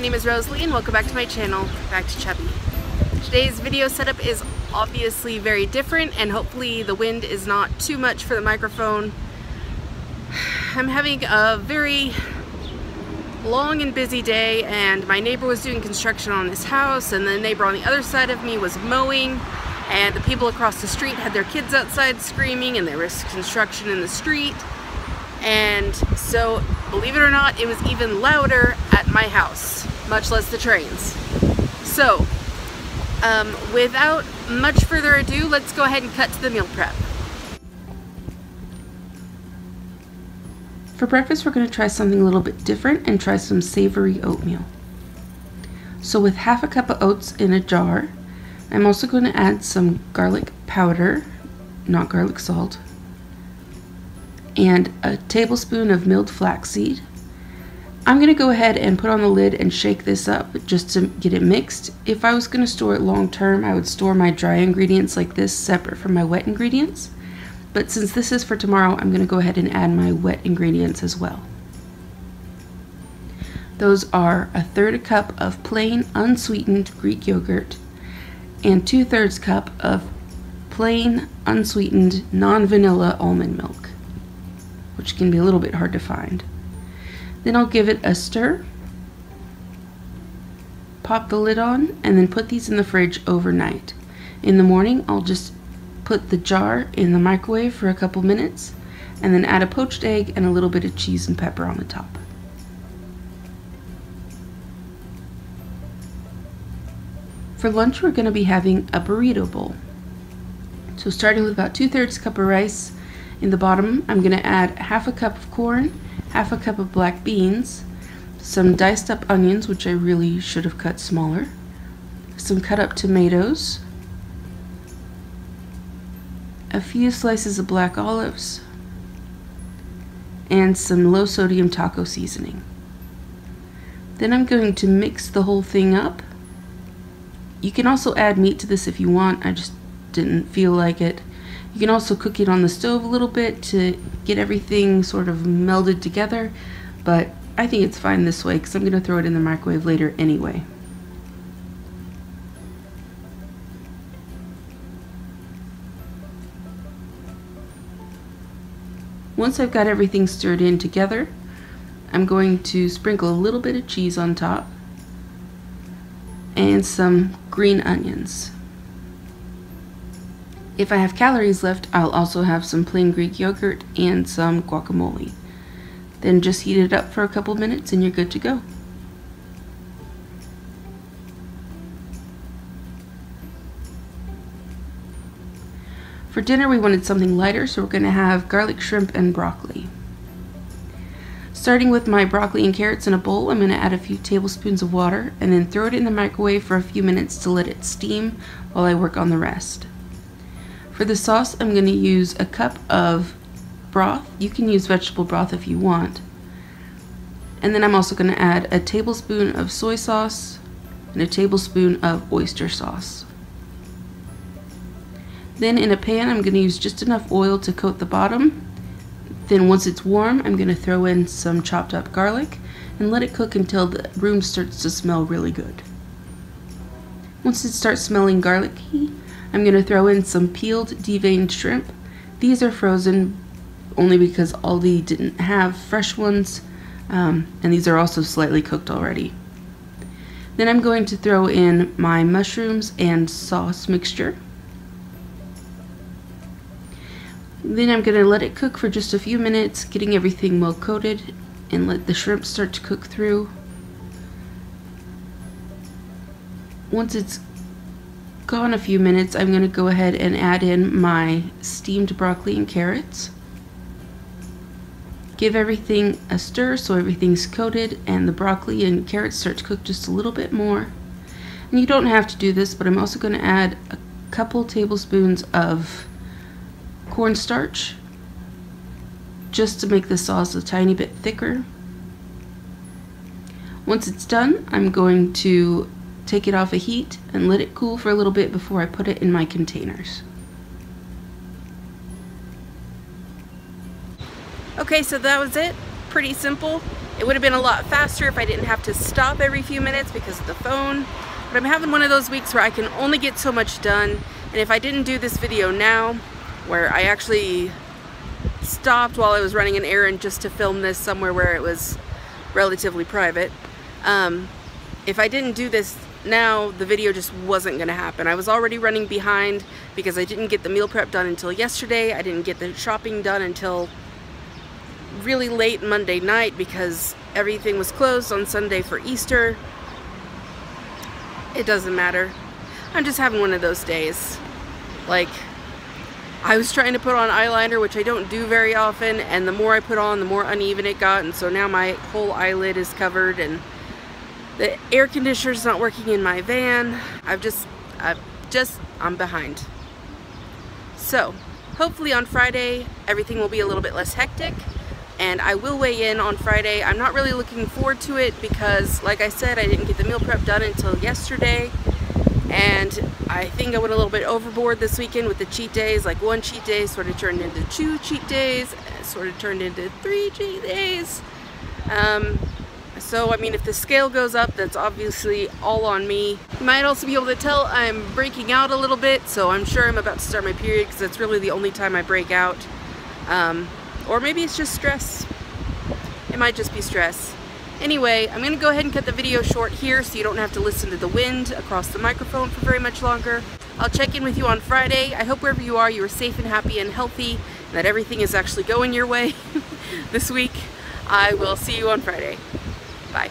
my name is Rosalie and welcome back to my channel, back to Chubby. Today's video setup is obviously very different and hopefully the wind is not too much for the microphone. I'm having a very long and busy day, and my neighbor was doing construction on his house, and the neighbor on the other side of me was mowing, and the people across the street had their kids outside screaming, and there was construction in the street. And so, believe it or not, it was even louder at my house, much less the trains. So, without much further ado, let's go ahead and cut to the meal prep. For breakfast, we're going to try something a little bit different and try some savory oatmeal. So with half a cup of oats in a jar, I'm also going to add some garlic powder, not garlic salt, and a tablespoon of milled flaxseed. I'm going to go ahead and put on the lid and shake this up just to get it mixed. If I was going to store it long term, I would store my dry ingredients like this separate from my wet ingredients. But since this is for tomorrow, I'm going to go ahead and add my wet ingredients as well. Those are 1/3 cup of plain unsweetened Greek yogurt and 2/3 cup of plain unsweetened non-vanilla almond milk, which can be a little bit hard to find. Then I'll give it a stir, pop the lid on, and then put these in the fridge overnight. In the morning, I'll just put the jar in the microwave for a couple minutes, and then add a poached egg and a little bit of cheese and pepper on the top. For lunch, we're going to be having a burrito bowl. So starting with about 2/3 cup of rice, in the bottom I'm going to add half a cup of corn, half a cup of black beans, some diced up onions, which I really should have cut smaller, some cut up tomatoes, a few slices of black olives, and some low sodium taco seasoning. Then I'm going to mix the whole thing up. You can also add meat to this if you want, I just didn't feel like it. You can also cook it on the stove a little bit to get everything sort of melded together, but I think it's fine this way because I'm going to throw it in the microwave later anyway. Once I've got everything stirred in together, I'm going to sprinkle a little bit of cheese on top and some green onions. If I have calories left, I'll also have some plain Greek yogurt and some guacamole. Then just heat it up for a couple minutes and you're good to go. For dinner, we wanted something lighter, so we're going to have garlic shrimp and broccoli. Starting with my broccoli and carrots in a bowl, I'm going to add a few tablespoons of water and then throw it in the microwave for a few minutes to let it steam while I work on the rest. For the sauce, I'm going to use a cup of broth. You can use vegetable broth if you want. And then I'm also going to add a tablespoon of soy sauce and a tablespoon of oyster sauce. Then in a pan, I'm going to use just enough oil to coat the bottom. Then once it's warm, I'm going to throw in some chopped up garlic and let it cook until the room starts to smell really good. Once it starts smelling garlicky, I'm going to throw in some peeled deveined shrimp. These are frozen only because Aldi didn't have fresh ones, and these are also slightly cooked already. Then I'm going to throw in my mushrooms and sauce mixture. Then I'm going to let it cook for just a few minutes, getting everything well coated, and let the shrimp start to cook through. Once it's gone a few minutes, I'm going to go ahead and add in my steamed broccoli and carrots. Give everything a stir so everything's coated and the broccoli and carrots start to cook just a little bit more. And you don't have to do this, but I'm also going to add a couple tablespoons of cornstarch just to make the sauce a tiny bit thicker. Once it's done, I'm going to take it off of heat and let it cool for a little bit before I put it in my containers. Okay, so that was it. Pretty simple. It would have been a lot faster if I didn't have to stop every few minutes because of the phone. But I'm having one of those weeks where I can only get so much done. And if I didn't do this video now, where I actually stopped while I was running an errand just to film this somewhere where it was relatively private, if I didn't do this now, the video just wasn't gonna happen. I was already running behind because I didn't get the meal prep done until yesterday. I didn't get the shopping done until really late Monday night because everything was closed on Sunday for Easter. It doesn't matter. I'm just having one of those days. Like, I was trying to put on eyeliner, which I don't do very often, and the more I put on, the more uneven it got, and so now my whole eyelid is covered, and the air conditioner's not working in my van. I'm behind. So, hopefully on Friday, everything will be a little bit less hectic, and I will weigh in on Friday. I'm not really looking forward to it because, like I said, I didn't get the meal prep done until yesterday, and I think I went a little bit overboard this weekend with the cheat days. Like, one cheat day sort of turned into 2 cheat days, and it sort of turned into 3 cheat days. So, I mean, if the scale goes up, that's obviously all on me. You might also be able to tell I'm breaking out a little bit, so I'm sure I'm about to start my period because that's really the only time I break out. Or maybe it's just stress. It might just be stress. Anyway, I'm going to go ahead and cut the video short here so you don't have to listen to the wind across the microphone for very much longer. I'll check in with you on Friday. I hope wherever you are safe and happy and healthy, and that everything is actually going your way this week. I will see you on Friday. Bye.